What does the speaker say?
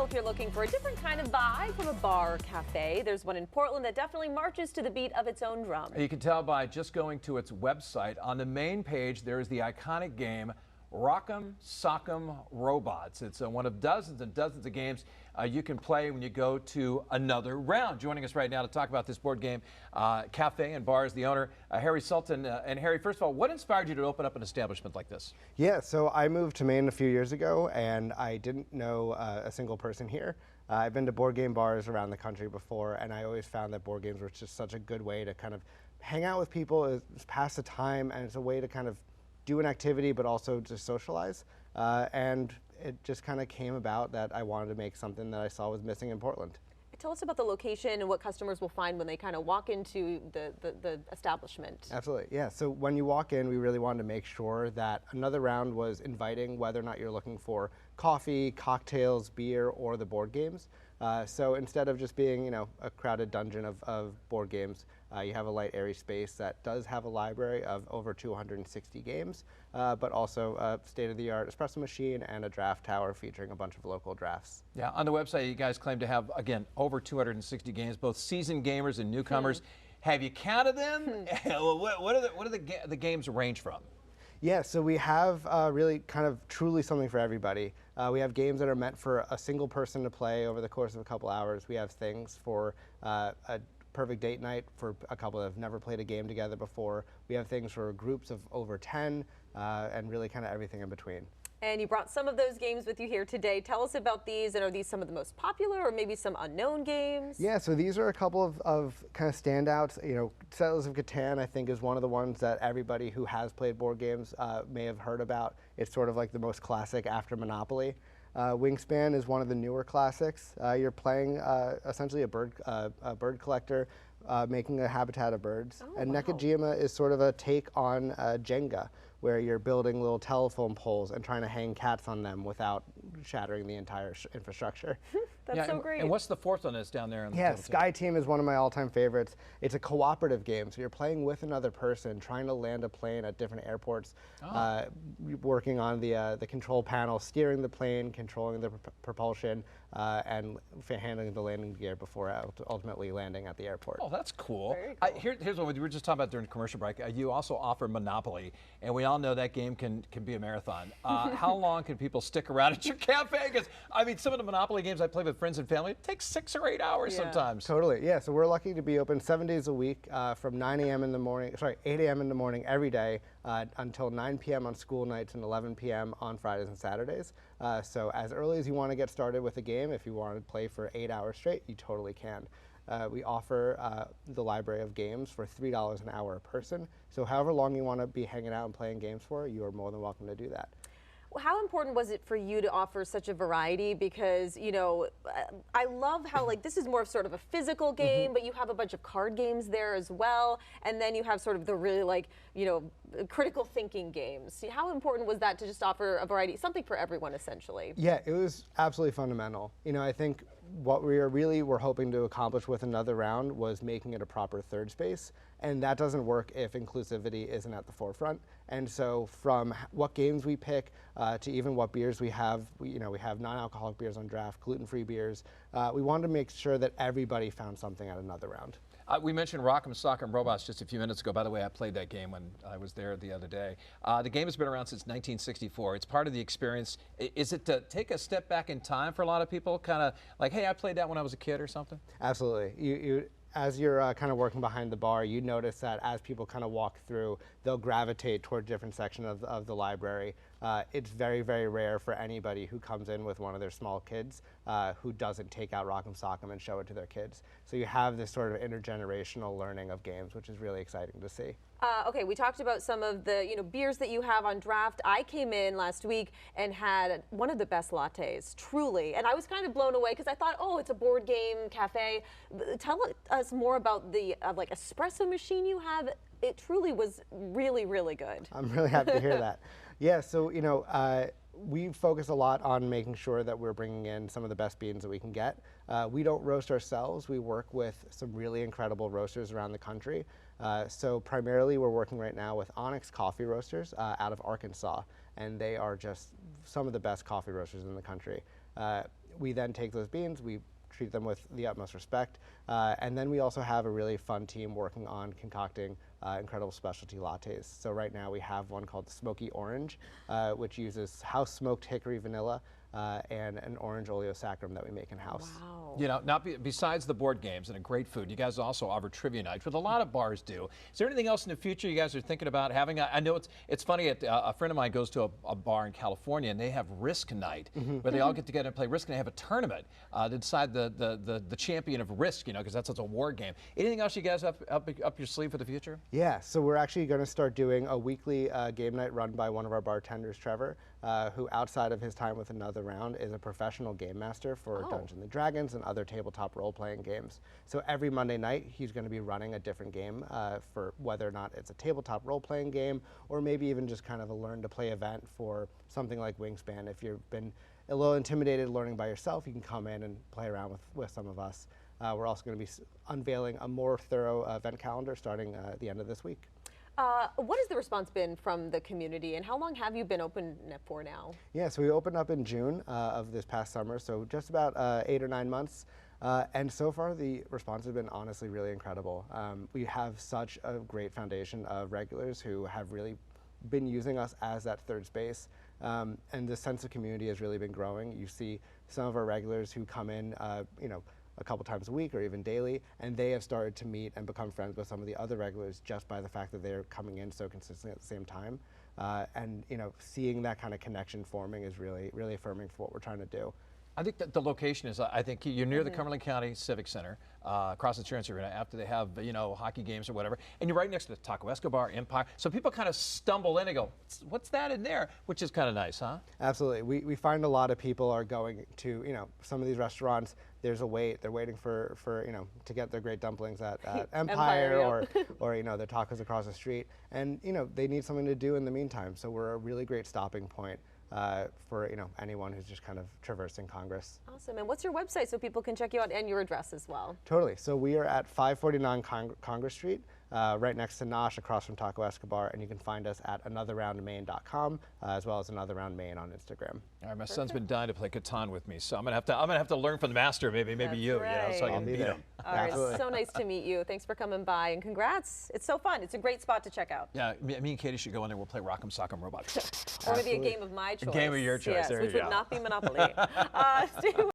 if you're looking for a different kind of vibe from a bar or cafe, there's one in Portland that definitely marches to the beat of its own drum. You can tell by just going to its website. On the main page, there is the iconic game Rock'em Sock'em Robots. It's one of dozens and dozens of games you can play when you go to another round. Joining us right now to talk about this board game, Cafe and Bar, is the owner, Harry Sultan. And Harry, first of all, what inspired you to open up an establishment like this? Yeah, so I moved to Maine a few years ago, and I didn't know a single person here. I've been to board game bars around the country before, and I always found that board games were just such a good way to kind of hang out with people, it's pass the time, and it's a way to kind of do an activity but also to socialize. And it just kind of came about that I wanted to make something that I saw was missing in Portland. Tell us about the location and what customers will find when they kind of walk into the establishment. Absolutely, yeah. So when you walk in, we really wanted to make sure that another round was inviting, whether or not you're looking for coffee, cocktails, beer, or the board games. So instead of just being, a crowded dungeon of board games, you have a light, airy space that does have a library of over 260 games, but also a state-of-the-art espresso machine and a draft tower featuring a bunch of local drafts. Yeah, on the website, you guys claim to have, again, over 260 games, both seasoned gamers and newcomers. Have you counted them? What do the games range from? Yeah, so we have really kind of truly something for everybody. We have games that are meant for a single person to play over the course of a couple hours. We have things for a perfect date night for a couple that have never played a game together before. We have things for groups of over 10 and really kind of everything in between. And you brought some of those games with you here today. Tell us about these, and are these some of the most popular or maybe some unknown games? Yeah, so these are a couple of kind of standouts. Settlers of Catan, I think, is one of the ones that everybody who has played board games may have heard about. It's sort of like the most classic after Monopoly. Wingspan is one of the newer classics. You're playing essentially a bird collector making a habitat of birds. And wow. Nekajima is sort of a take on Jenga, where you're building little telephone poles and trying to hang cats on them without shattering the entire infrastructure. That's so great. And what's the fourth on this down there? Yeah, Sky Team is one of my all-time favorites. It's a cooperative game, so you're playing with another person, trying to land a plane at different airports, working on the control panel, steering the plane, controlling the propulsion, and handling the landing gear before ultimately landing at the airport. Oh, that's cool. Very cool. Here's what we were just talking about during the commercial break. You also offer Monopoly, and we all know that game can be a marathon. How long can people stick around at your cafe? Because, I mean, some of the Monopoly games I play with friends and family, it takes 6 or 8 hours sometimes. Totally, yeah. So we're lucky to be open 7 days a week from 8 a.m. in the morning every day until 9 p.m. on school nights and 11 p.m. on Fridays and Saturdays. So as early as you want to get started with a game, if you want to play for 8 hours straight, you totally can. We offer the library of games for $3 an hour a person. So however long you want to be hanging out and playing games for, you are more than welcome to do that. Well, how important was it for you to offer such a variety? Because, I love how, this is more of sort of a physical game, but you have a bunch of card games there as well. And then you have sort of the really, critical thinking games. How important was that to just offer a variety, something for everyone, essentially? Yeah, it was absolutely fundamental. I think what we were hoping to accomplish with another round was making it a proper third space. And that doesn't work if inclusivity isn't at the forefront. And so from what games we pick to even what beers we have, we have non-alcoholic beers on draft, gluten-free beers. We wanted to make sure that everybody found something at another round. We mentioned Rock'em Sock'em Robots just a few minutes ago. By the way, I played that game when I was there the other day. The game has been around since 1964. It's part of the experience. Is it to take a step back in time for a lot of people? Kind of like, hey, I played that when I was a kid or something? Absolutely. As you're kind of working behind the bar, you notice that as people kind of walk through, they'll gravitate toward different sections of the library. It's very, very rare for anybody who comes in with one of their small kids who doesn't take out Rock'em Sock'em and show it to their kids. So you have this sort of intergenerational learning of games, which is really exciting to see. Okay, we talked about some of the beers that you have on draft. I came in last week and had one of the best lattes, truly, and I was kind of blown away because I thought, oh, it's a board game cafe. Tell us more about the espresso machine you have. It truly was really, really good. I'm really happy to hear that. Yeah, so we focus a lot on making sure that we're bringing in some of the best beans that we can get. We don't roast ourselves. We work with some really incredible roasters around the country. So primarily we're working right now with Onyx Coffee Roasters out of Arkansas. and they are just some of the best coffee roasters in the country. We then take those beans, we treat them with the utmost respect, and then we also have a really fun team working on concocting incredible specialty lattes. So right now we have one called Smoky Orange, which uses house smoked hickory vanilla and an orange oleosaccharum that we make in-house. Wow. You know, now besides the board games and a great food, you guys also offer trivia nights, which a lot of bars do. Is there anything else in the future you guys are thinking about having? I know it's funny. A friend of mine goes to a bar in California, and they have Risk Night, where they all get together and play Risk, and they have a tournament to decide the champion of Risk. You know, because that's a war game. Anything else you guys up your sleeve for the future? Yeah, so we're actually going to start doing a weekly game night run by one of our bartenders, Trevor, who outside of his time with Another Round is a professional game master for Dungeons and Dragons and other tabletop role-playing games. So every Monday night he's going to be running a different game for whether or not it's a tabletop role-playing game or maybe even just kind of a learn-to-play event for something like Wingspan. If you've been a little intimidated learning by yourself, you can come in and play around with some of us. We're also going to be unveiling a more thorough event calendar starting at the end of this week. What has the response been from the community, and how long have you been open for now? Yeah, so we opened up in June of this past summer, so just about 8 or 9 months. And so far, the response has been honestly really incredible. We have such a great foundation of regulars who have really been using us as that third space. And the sense of community has really been growing. You see some of our regulars who come in, you know, a couple times a week or even daily, and they have started to meet and become friends with some of the other regulars just by the fact that they're coming in so consistently at the same time. And you know, seeing that kind of connection forming is really, really affirming for what we're trying to do. I think that the location is, I think you're near the Cumberland County Civic Center, across the Insurance Arena, after they have, you know, hockey games or whatever. And you're right next to the Taco Escobar Empire. So people kind of stumble in and go, what's that in there? Which is kind of nice, huh? Absolutely. We find a lot of people are going to, you know, some of these restaurants, there's a wait. They're waiting for you know, to get their great dumplings at Empire or, you know, their tacos across the street. And, you know, they need something to do in the meantime. So we're a really great stopping point for, you know, anyone who's just kind of traversing Congress. Awesome. And what's your website so people can check you out, and your address as well? Totally. So we are at 549 Congress Street, right next to Nosh, across from Taco Escobar, and you can find us at anotherroundmaine.com, as well as Another Round Maine on Instagram. All right, my son's been dying to play Catan with me, so I'm gonna have to learn from the master, maybe That's you, right. you know, so I can beat him. All right, Absolutely. so nice to meet you. Thanks for coming by, and congrats. It's so fun. It's a great spot to check out. Yeah, me and Katie should go in there. We'll play Rock'em Sock'em Robot. Or maybe a game of my choice. A game of your choice. Yes, There which you would go. not be Monopoly. Stay